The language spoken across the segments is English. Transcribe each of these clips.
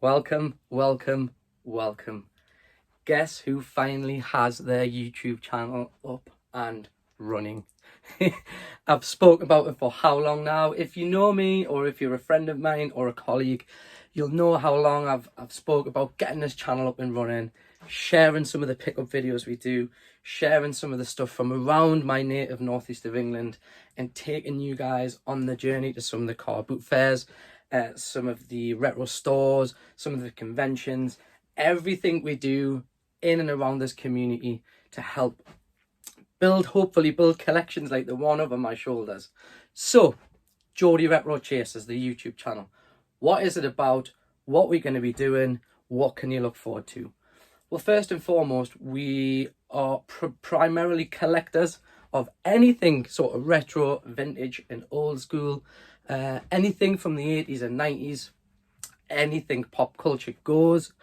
Welcome, welcome, welcome. Guess who finally has their YouTube channel up and running? I've spoken about it for how long now? If you know me, or if you're a friend of mine or a colleague, you'll know how long I've spoke about getting this channel up and running, sharing some of the pickup videos we do, sharing some of the stuff from around my native northeast of England, and taking you guys on the journey to some of the car boot fairs, some of the retro stores, some of the conventions, everything we do in and around this community to help hopefully build collections like the one over my shoulders. So, Geordie Retro Chasers, the YouTube channel. What is it about? What we're going to be doing? What can you look forward to? Well, first and foremost, we are primarily collectors of anything sort of retro, vintage and old school. Anything from the 80s and 90s, anything pop culture goes.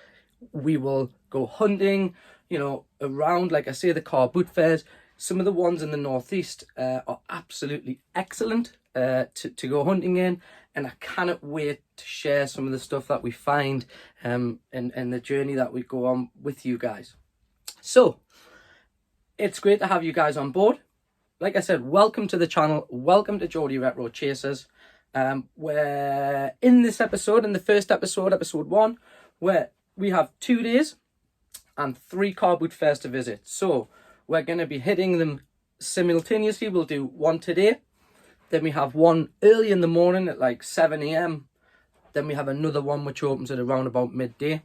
We will go hunting, around, like I say, the car boot fairs. Some of the ones in the northeast are absolutely excellent to go hunting in, and I cannot wait to share some of the stuff that we find and the journey that we go on with you guys. So it's great to have you guys on board. Like I said, welcome to the channel, welcome to Geordie Retro Chasers. We're in this episode, in the first episode 1, where we have 2 days and 3 car boot fairs to visit. So we're going to be hitting them simultaneously. We'll do one today, then we have one early in the morning at like 7 a.m. Then we have another one which opens at around about midday.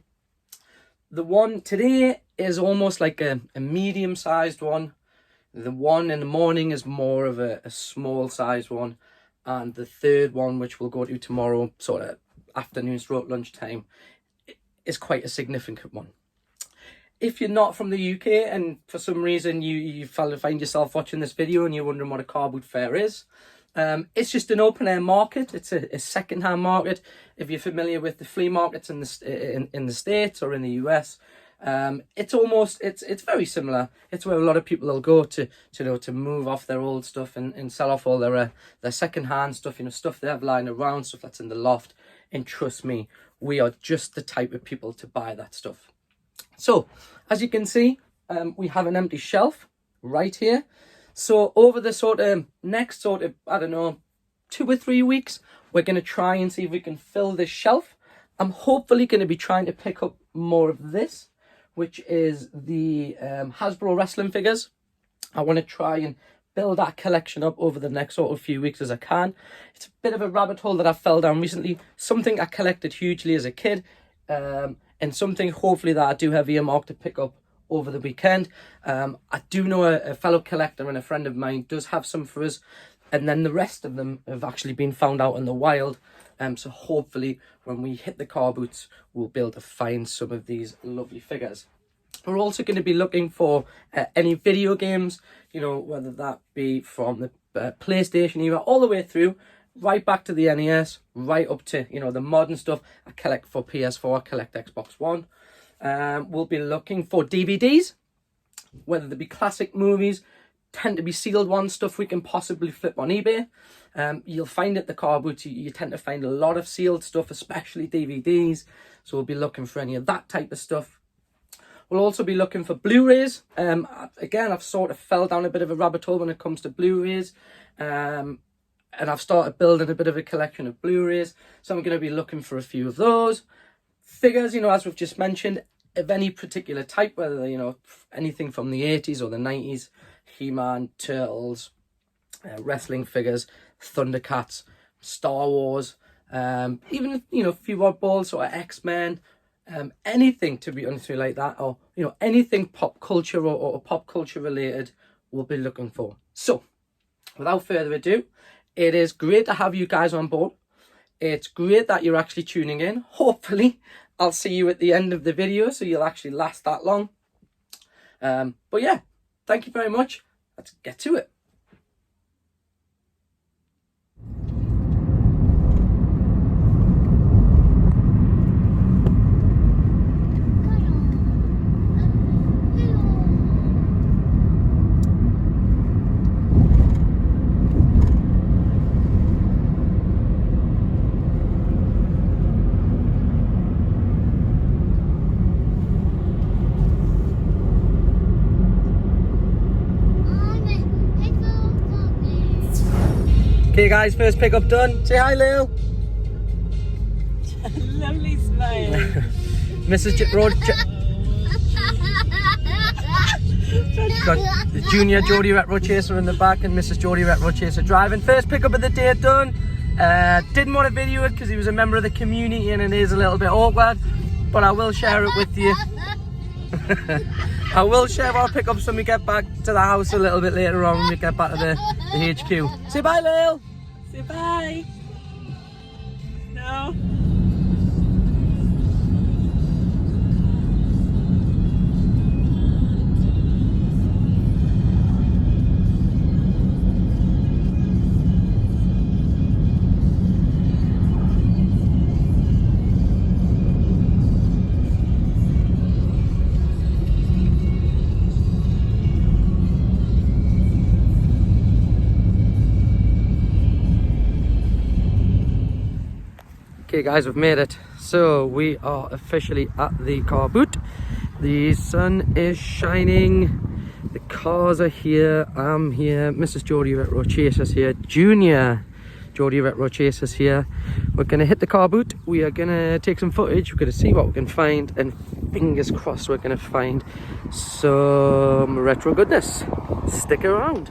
The one today is almost like a medium-sized one. The one in the morning is more of a small-sized one. And the third one, which we'll go to tomorrow, sort of afternoon stroke lunchtime, is quite a significant one. If you're not from the UK and for some reason you find yourself watching this video and you're wondering what a car boot fair is, it's just an open air market. It's a second-hand market. If you're familiar with the flea markets in the States or in the US, it's very similar. It's where a lot of people will go to move off their old stuff and sell off all their second-hand stuff, stuff they have lying around, stuff that's in the loft. And trust me, we are just the type of people to buy that stuff. So as you can see, we have an empty shelf right here. So over the next 2 or 3 weeks, we're going to try and see if we can fill this shelf. I'm hopefully going to be trying to pick up more of this, which is the Hasbro wrestling figures. I want to try and build that collection up over the next few weeks as I can. It's a bit of a rabbit hole that I fell down recently. Something I collected hugely as a kid, and something hopefully that I do have earmarked to pick up over the weekend. I do know a fellow collector and a friend of mine does have some for us, and then the rest of them have actually been found out in the wild. So hopefully when we hit the car boots, we'll be able to find some of these lovely figures. We're also going to be looking for any video games, whether that be from the PlayStation era all the way through, right back to the NES, right up to, the modern stuff. I collect for PS4, I collect Xbox One. We'll be looking for DVDs, whether they be classic movies, tend to be sealed ones, stuff we can possibly flip on eBay. You'll find at the car boots, you tend to find a lot of sealed stuff, especially DVDs. So we'll be looking for any of that type of stuff. We'll also be looking for Blu-rays. Again, I've sort of fell down a bit of a rabbit hole when it comes to Blu-rays. And I've started building a bit of a collection of Blu-rays. So I'm going to be looking for a few of those. Figures, as we've just mentioned, of any particular type, whether anything from the 80s or the 90s, He-Man, Turtles, wrestling figures, Thundercats, Star Wars, even a few oddballs, sort of X-Men, anything, to be honest with you, like that, or anything pop culture or pop culture related, we'll be looking for. So without further ado, it is great to have you guys on board. It's great that you're actually tuning in. Hopefully I'll see you at the end of the video, so you'll actually last that long. But yeah, thank you very much. Let's get to it. Okay guys, first pickup done. Say hi, Lil. Lovely smile. Mrs. Road. Got Junior Geordie Retro Chaser in the back and Mrs. Geordie Retro Chaser driving. First pickup of the day done. Didn't want to video it because he was a member of the community and it is a little bit awkward, but I will share it with you. I will share our pickups when we get back to the house a little bit later on when we get back to the HQ. Say bye, Lil. Say bye. No. Okay guys, we've made it. So we are officially at the car boot. The sun is shining. The cars are here. I'm here. Mrs. Geordie Retro Chaser's here. Junior Geordie Retro Chaser's here. We're going to hit the car boot. We are going to take some footage. We're going to see what we can find. And fingers crossed we're going to find some retro goodness. Stick around.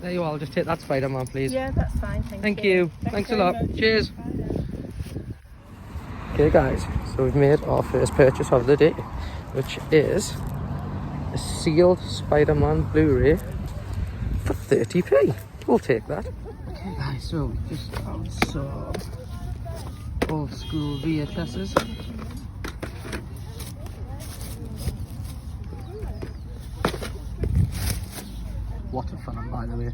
There you are. I'll just take that Spider-Man, please. Yeah, that's fine. Thank you. Thanks a lot. Much. Cheers. Okay guys, so we've made our first purchase of the day, which is a sealed Spider-Man Blu-ray for 30p. We'll take that. Okay guys, so we just found some old school VHSs. What a fan, by the way.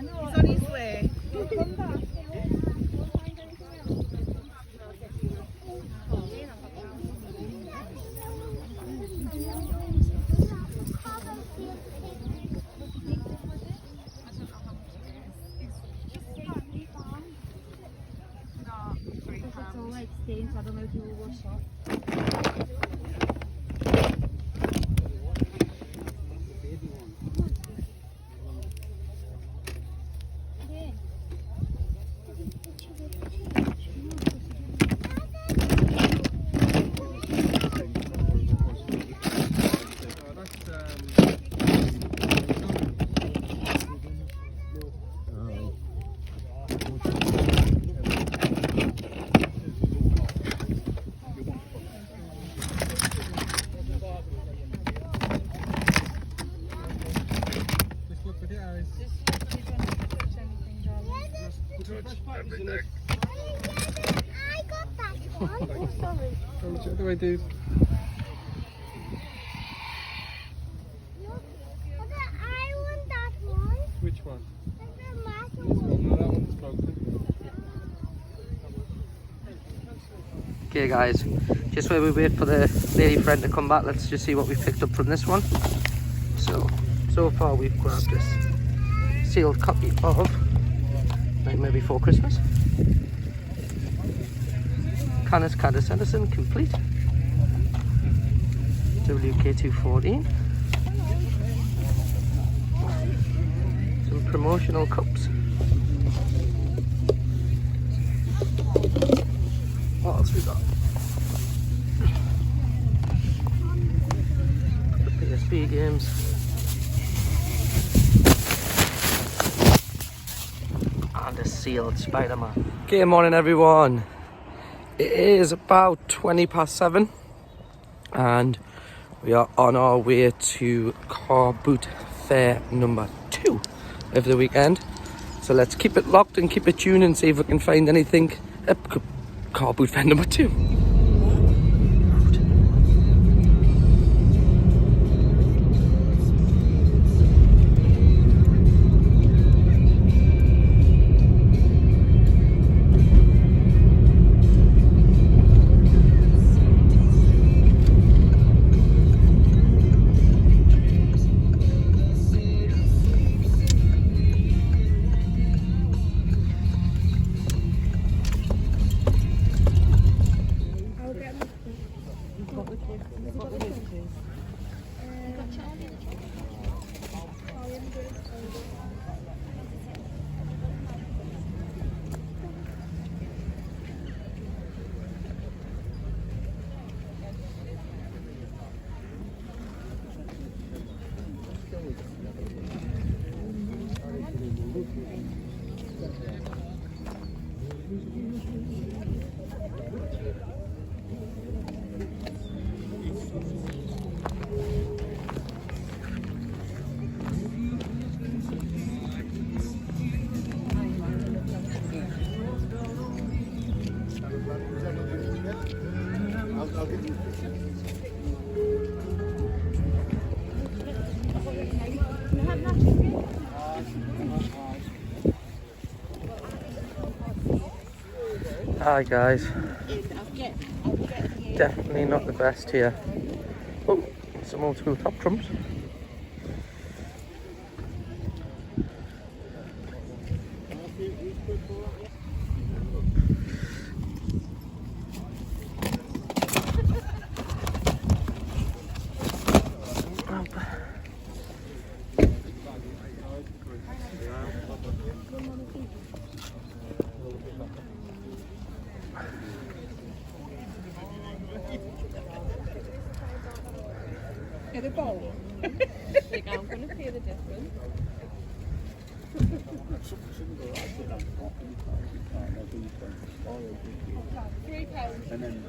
He's on his way. Stains, I don't know if you will wash off. Just look for the eyes. got that one. Oh, sorry. How do I do? I want that one. Which one? The massive Oh, one. no, that one's broken. Okay guys, just while we wait for the lady friend to come back, let's just see what we've picked up from this one. So far we've grabbed this sealed copy of Nightmare Before Christmas. Canis Canis Edison complete. WK214. Some promotional cups. What else we got? The PSP games. And a sealed Spider-Man. Okay, morning everyone. It is about 7:20 and we are on our way to car boot fair number 2 of the weekend. So let's keep it locked and keep it tuned and see if we can find anything at car boot fair number 2. Hi guys, definitely not the best here. Oh, some old school top trumps. Get a bowl. Think I'm going to pay the difference. £3. And then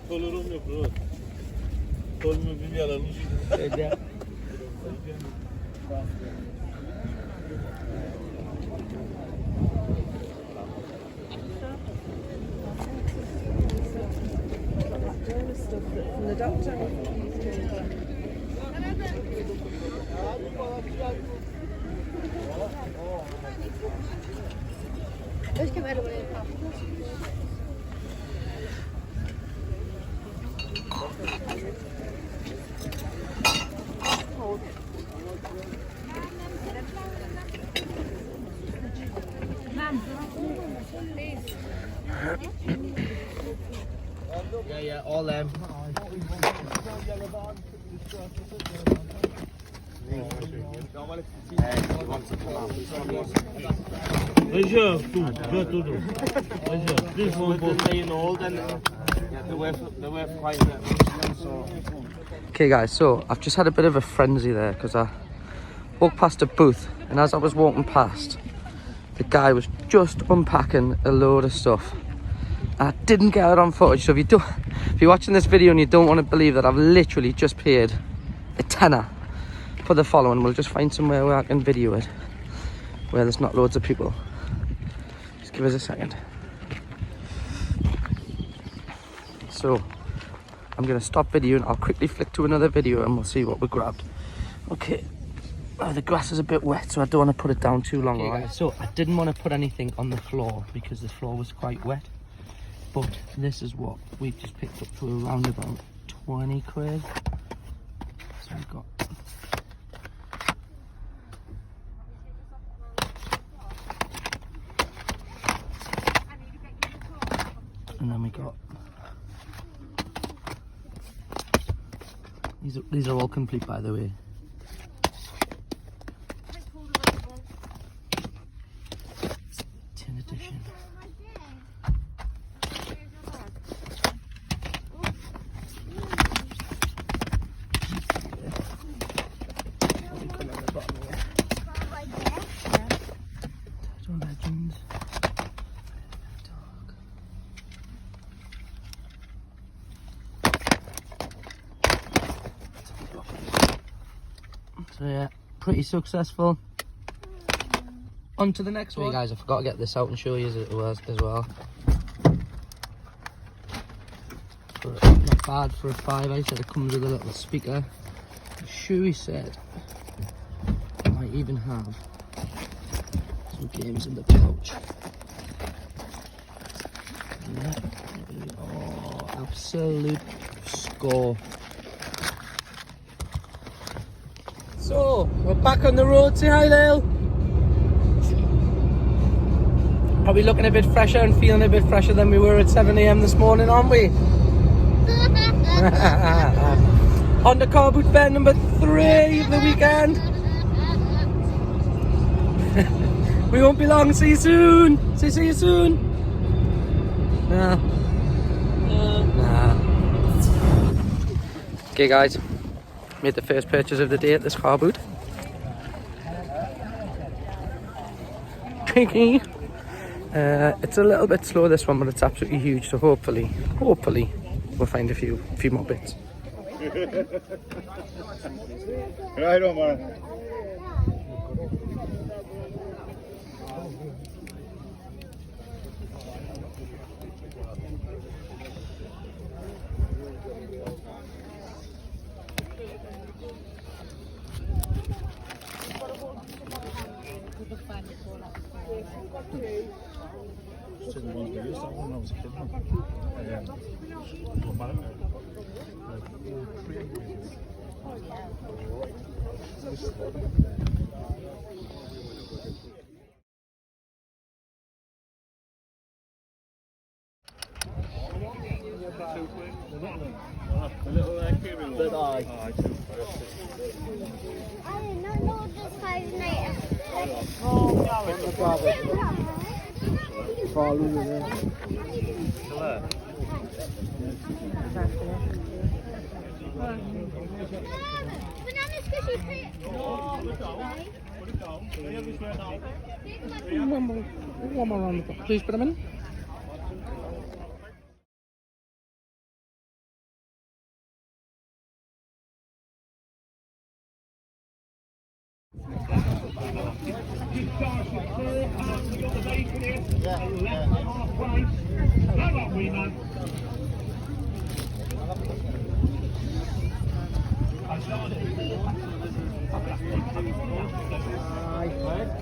Kolurum yok bro. Kolumu bilmiyorlar. Yeah. From the doctor. Yeah, all them. Leisure, tudo. Leisure. This one both playing old and they're worth quite a bit. So. Okay guys, so I've just had a bit of a frenzy there because I walked past a booth, and as I was walking past, the guy was just unpacking a load of stuff. I didn't get it on footage, so if you're watching this video and you don't want to believe that I've literally just paid a tenner for the following, we'll just find somewhere where I can video it, where there's not loads of people. Just give us a second. So I'm gonna stop videoing, I'll quickly flick to another video and we'll see what we grabbed. Okay, oh, the grass is a bit wet, so I don't want to put it down too long. Okay, guys, so I didn't want to put anything on the floor because the floor was quite wet, but this is what we've just picked up for around about 20 quid. So we've got and then we got these are all complete, by the way. Tin edition. Legends. So yeah, pretty successful. On to the next one. Hey guys, I forgot to get this out and show you as well. Not bad for a 5. I said it comes with a little speaker. Shuey said I might even have some games in the pouch. Yeah. Oh, absolute score. So, we're back on the road. Say hi, Lil. Probably looking a bit fresher and feeling a bit fresher than we were at 7 AM this morning, aren't we? On the car boot bend number 3 of the weekend. We won't be long. See you soon. See you soon. Nah. Okay, guys. Made the first purchase of the day at this car boot. Tricky. It's a little bit slow, this one, but it's absolutely huge. So hopefully we'll find a few more bits. Right on, man. I did not know this guy's name. Banana squishy treat. One more round. Please put them in.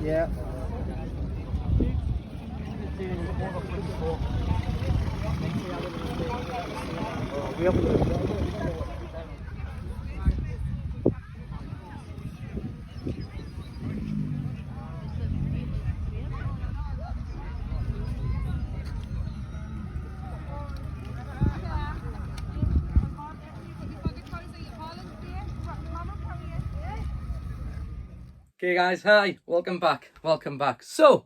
Yeah. Okay guys, hi, welcome back. So,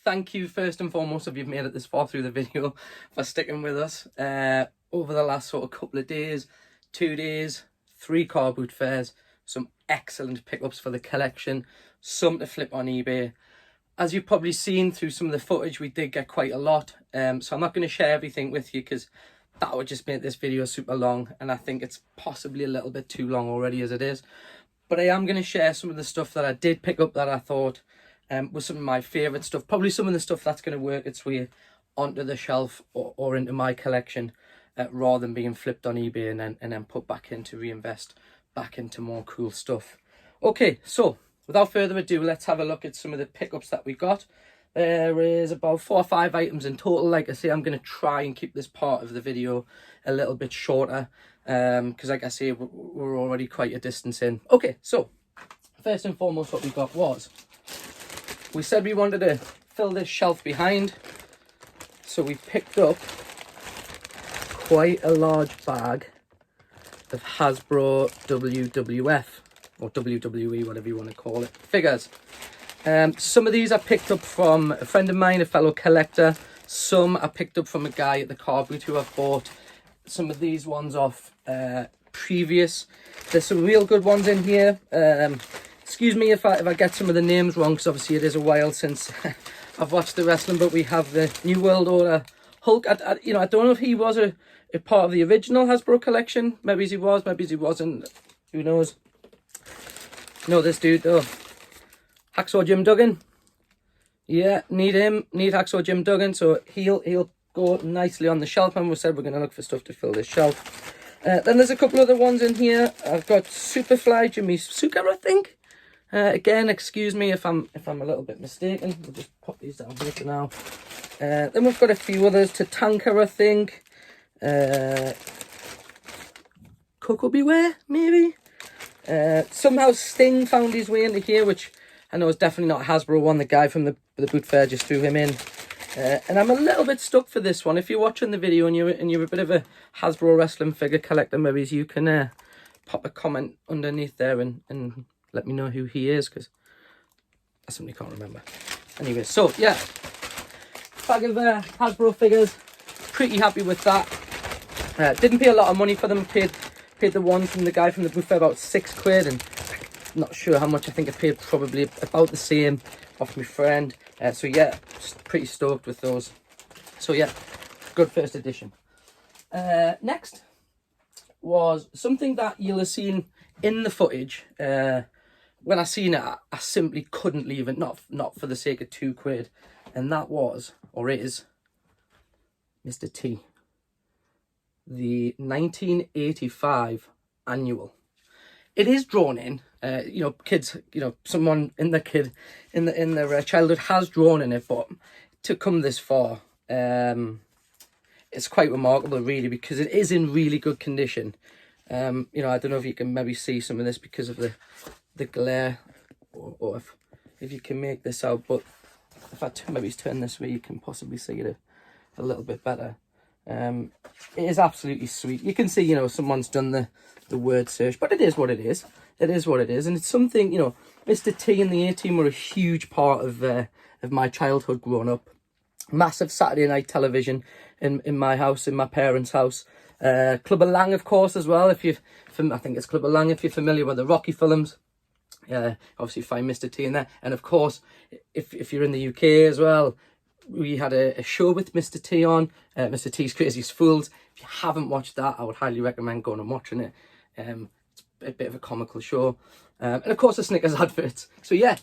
thank you first and foremost if you've made it this far through the video for sticking with us over the last sort of couple of days, 2 days, 3 car boot fairs, some excellent pickups for the collection, some to flip on eBay. As you've probably seen through some of the footage, we did get quite a lot, so I'm not going to share everything with you because that would just make this video super long, and I think it's possibly a little bit too long already as it is. But I am going to share some of the stuff that I did pick up that I thought was some of my favourite stuff. Probably some of the stuff that's going to work its way onto the shelf or into my collection rather than being flipped on eBay and then put back in to reinvest back into more cool stuff. Okay, so without further ado, let's have a look at some of the pickups that we got. There is about 4 or 5 items in total. Like I say, I'm going to try and keep this part of the video a little bit shorter because like I say, we're already quite a distance in. Okay, so first and foremost what we got was, we said we wanted to fill this shelf behind, so we picked up quite a large bag of Hasbro WWF or WWE, whatever you want to call it, figures. Some of these I picked up from a friend of mine, a fellow collector. Some I picked up from a guy at the car boot who I've bought some of these ones off previous. There's some real good ones in here. Excuse me if I get some of the names wrong, because obviously it is a while since I've watched the wrestling, but we have the New World Order Hulk. I don't know if he was a part of the original Hasbro collection. Maybe he was, maybe he wasn't. Who knows? No, this dude though. Hacksaw Jim Duggan. Yeah, need him. Need Hacksaw Jim Duggan. So he'll go nicely on the shelf. And we said we're going to look for stuff to fill this shelf. Then there's a couple other ones in here. I've got Superfly Jimmy Sukar, I think. Again, excuse me if I'm a little bit mistaken. We'll just pop these down here for now. Then we've got a few others. Tatanka, I think. Coco Beware, maybe. Somehow Sting found his way into here, which I know is definitely not a Hasbro one. The guy from the boot fair just threw him in. And I'm a little bit stuck for this one. If you're watching the video and you're a bit of a Hasbro wrestling figure collector, maybe you can pop a comment underneath there and let me know who he is, because I simply can't remember. Anyway, so yeah, bag of Hasbro figures. Pretty happy with that. Didn't pay a lot of money for them. Paid the one from the guy from the boot fair about £6, and not sure how much. I think I paid probably about the same off my friend. So yeah, just pretty stoked with those. So yeah, good first edition. Next was something that you'll have seen in the footage. When I seen it, I simply couldn't leave it, not for the sake of £2, and that was, or is, Mr. T, the 1985 annual. It is drawn in. Kids, someone in their childhood has drawn in it, but to come this far, it's quite remarkable, really, because it is in really good condition. I don't know if you can maybe see some of this because of the glare, or if you can make this out, but if I maybe turn this way, you can possibly see it a little bit better. It is absolutely sweet. You can see, someone's done the word search, but it is what it is. It is what it is, and it's something, Mr. T and the A-Team were a huge part of my childhood growing up. Massive Saturday night television in my house, in my parents' house. Club of Lang, of course, as well. I think it's Club of Lang, if you're familiar with the Rocky films. Obviously find Mr. T in there. And of course, if you're in the UK as well, we had a show with Mr. T on, Mr. T's Craziest Fools. If you haven't watched that, I would highly recommend going and watching it. It's a bit of a comical show. And of course, the Snickers adverts. So yeah,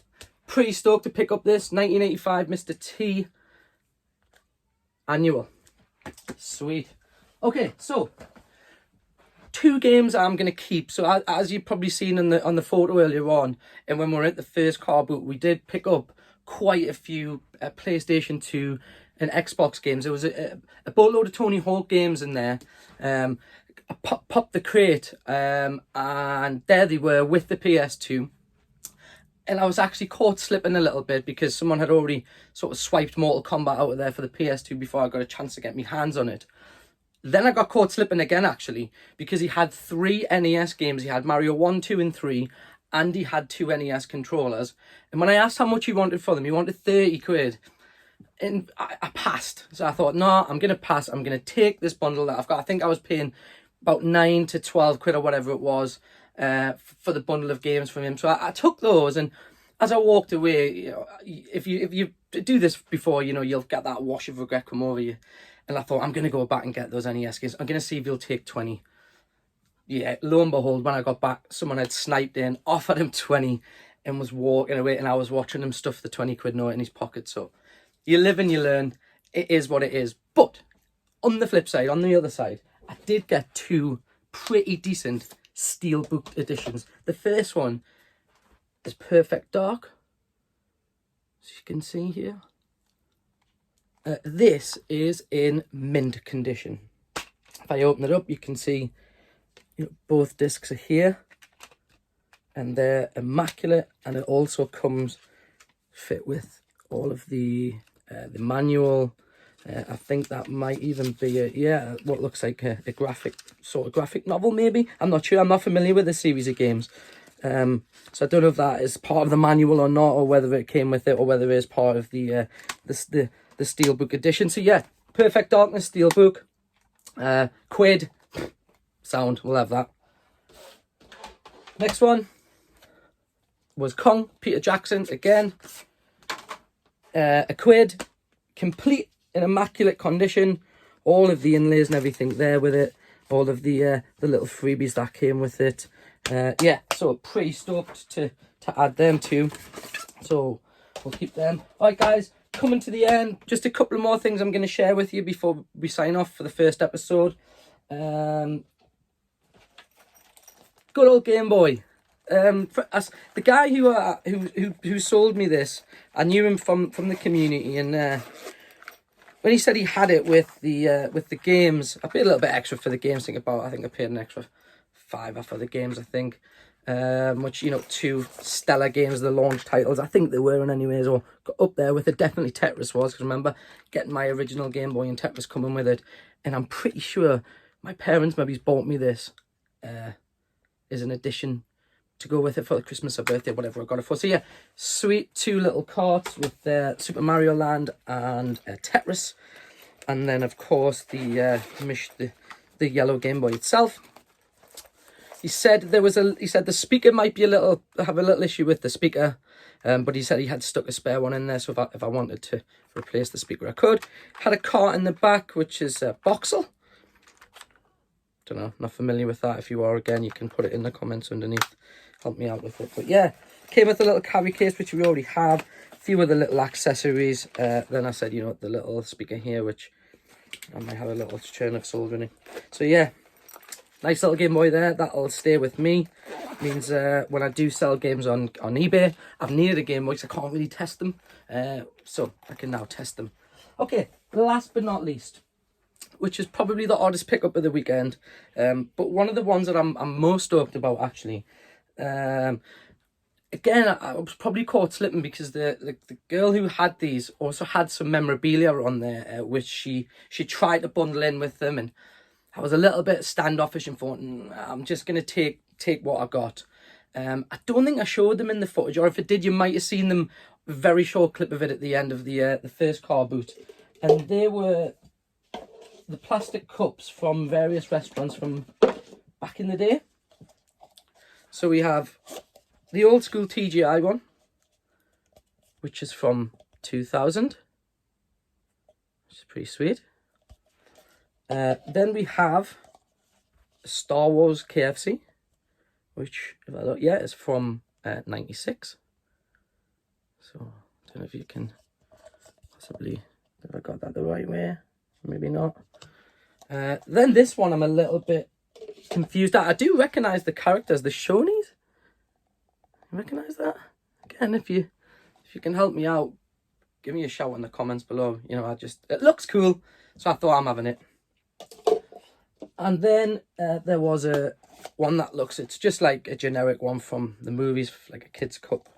pretty stoked to pick up this 1985 Mr. T annual. Sweet. Okay, so 2 games I'm going to keep. So as you've probably seen on the photo earlier on, and when we were at the first car boot, we did pick up quite a few PlayStation 2 and Xbox games. There was a boatload of Tony Hawk games in there. I popped the crate, and there they were with the PS2. And I was actually caught slipping a little bit because someone had already sort of swiped Mortal Kombat out of there for the PS2 before I got a chance to get my hands on it. Then I got caught slipping again, actually, because he had 3 NES games. He had Mario 1, 2 and 3, Andy had 2 NES controllers, and when I asked how much he wanted for them, he wanted 30 quid. And I passed. So I thought, no, I'm going to pass. I'm going to take this bundle that I've got. I think I was paying about 9 to 12 quid or whatever it was for the bundle of games from him. So I took those, and as I walked away, you know, if you do this before, you know, you'll get that wash of regret come over you. And I thought, I'm going to go back and get those NES games. I'm going to see if he'll take 20. Yeah, lo and behold, when I got back, someone had sniped in, offered him 20, and was walking away, and I was watching him stuff the 20 quid note in his pocket. So you live and you learn. It is what it is. But on the flip side, on the other side, I did get 2 pretty decent Steelbook editions. The first one is Perfect Dark, as you can see here. This is in mint condition. If I open it up, you can see, you know, both discs are here, and they're immaculate. And it also comes fit with all of the manual. I think that might even be what looks like a graphic novel, maybe. I'm not sure. I'm not familiar with the series of games. So I don't know if that is part of the manual or not, or whether it came with it, or whether it is part of the Steelbook edition. So yeah, Perfect Darkness Steelbook. Quid. Sound, we'll have that. Next one was Kong, Peter Jackson, again. A quid, complete in immaculate condition. All of the inlays and everything there with it. All of the little freebies that came with it. Yeah, so pretty stoked to add them too. So we'll keep them. Alright guys, coming to the end. Just a couple of more things I'm going to share with you before we sign off for the first episode. Good old Game Boy. For us, the guy who sold me this, I knew him from the community, and when he said he had it with the games, I paid a little bit extra for the games. I think I paid an extra £5 for the games, I think. Which, you know, 2 stellar games, the launch titles, I think they were in anyways, or got up there with it. Definitely Tetris was, because remember getting my original Game Boy and Tetris coming with it. And I'm pretty sure my parents maybe bought me this as an addition to go with it for the Christmas or birthday, whatever I got it for. So yeah, sweet 2 little carts with Super Mario Land and Tetris, and then of course the yellow Game Boy itself. He said the speaker might be have a little issue with the speaker, but he said he had stuck a spare one in there, so if I wanted to replace the speaker, I could. Had a cart in the back, which is Boxel. Don't know, not familiar with that. If you are, again, you can put it in the comments underneath. Help me out with it. But yeah, came with a little carry case, which we already have. A few other little accessories. Then I said, you know, the little speaker here, which I might have a little churn of solder in it. So yeah, nice little Game Boy there. That'll stay with me. Means when I do sell games on eBay, I've needed a Game Boy because I can't really test them. So I can now test them. Okay, last but not least, which is probably the oddest pickup of the weekend, but one of the ones that I'm most stoked about, actually. Again, I was probably caught slipping because the girl who had these also had some memorabilia on there, which she tried to bundle in with them, and I was a little bit standoffish and thought, I'm just going to take what I got. I don't think I showed them in the footage, or if it did, you might have seen them, a very short clip of it at the end of the first car boot. And they were the plastic cups from various restaurants from back in the day. So we have the old school TGI one, which is from 2000, which is pretty sweet. Then we have Star Wars KFC, which, if I look, yeah, is from 96. So I don't know if you can possibly, if I got that the right way, maybe not. Then this one I'm a little bit confused at. I do recognise the characters, the Shonies. You recognise that? Again, if you can help me out, give me a shout in the comments below. You know, it looks cool, so I thought I'm having it. And then there was one that it's just like a generic one from the movies, like a kid's cup.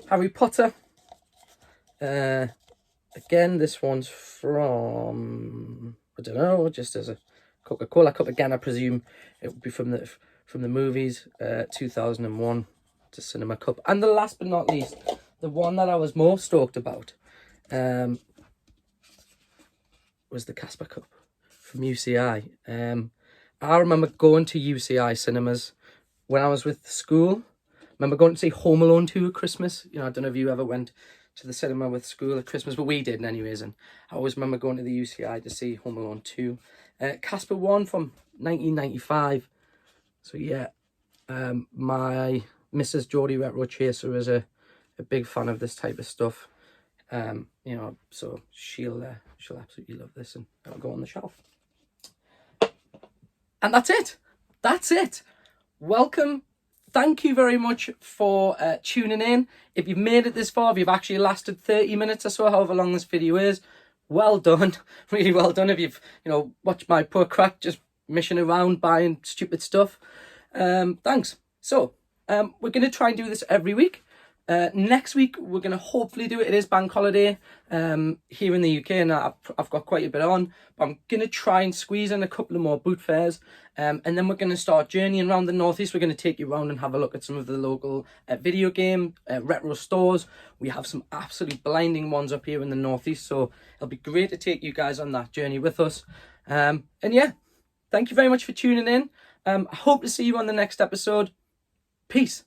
Harry Potter. Again, this one's from, I don't know, just as a Coca-Cola cup. Again, I presume it would be from the movies, 2001. to Cinema Cup. And the last but not least, the one that I was most stoked about was the Casper Cup from UCI. I remember going to UCI cinemas when I was with school. I remember going to see Home Alone 2 at Christmas. You know, I don't know if you ever went to the cinema with school at Christmas, but we did anyways. And I always remember going to the UCI to see Home Alone 2. Casper 1 from 1995. So yeah, my Mrs. Geordie Retro Chaser is a big fan of this type of stuff. You know, so she'll absolutely love this, and it'll go on the shelf. And that's it. That's it. Welcome. Thank you very much for tuning in. If you've made it this far, if you've actually lasted 30 minutes or so, however long this video is, well done. Really well done. If you've, you know, watched my poor crack just mishing around buying stupid stuff. Thanks. So, we're going to try and do this every week. Next week, we're going to hopefully do it. It is bank holiday here in the UK, and I've got quite a bit on. But I'm going to try and squeeze in a couple of more boot fairs. And then we're going to start journeying around the Northeast. We're going to take you around and have a look at some of the local video game retro stores. We have some absolutely blinding ones up here in the Northeast. So it'll be great to take you guys on that journey with us. And yeah, thank you very much for tuning in. I hope to see you on the next episode. Peace.